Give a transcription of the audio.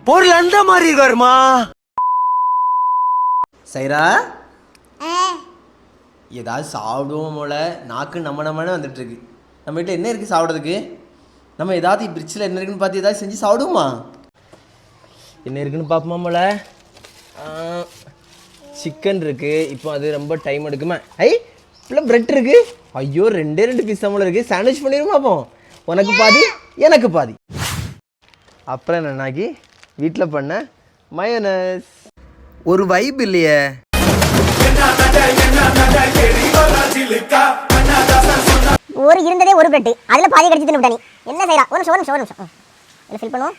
பொருள் அந்த மாதிரி இருக்காருமா. சைரா ஏதாவது சாப்பிடுவோம் போல. நாக்கு நம்மன்னு வந்துட்டு இருக்கு. நம்ம வீட்டில் என்ன இருக்குது சாப்பிட்றதுக்கு? நம்ம ஏதாவது பிரிட்ஜில் என்ன இருக்குன்னு பார்த்து ஏதாவது செஞ்சு சாப்பிடுவோமா? என்ன இருக்குன்னு பார்ப்போமா போல. சிக்கன் இருக்குது. இப்போ அது ரொம்ப டைம் எடுக்குமா? இப்போலாம் ப்ரெட் இருக்குது. ஐயோ 2 பீஸ் தான் போல இருக்குது. சாண்ட்விச் பண்ணிடுமா? அப்போ உனக்கு பாதி எனக்கு பாதி. அப்புறம் என்னன்னாக்கி வீட்டில் பண்ண மயோனஸ். ஒரு வைப் இல்லையே. ஒரு இருந்ததே ஒரு பிரெட், அதில் பாதி கடிச்சு தின்னு விட்டானி. என்ன செய்யறா? ஒரு நிமிஷம் என்ன ஃபில் பண்ணுவோம்.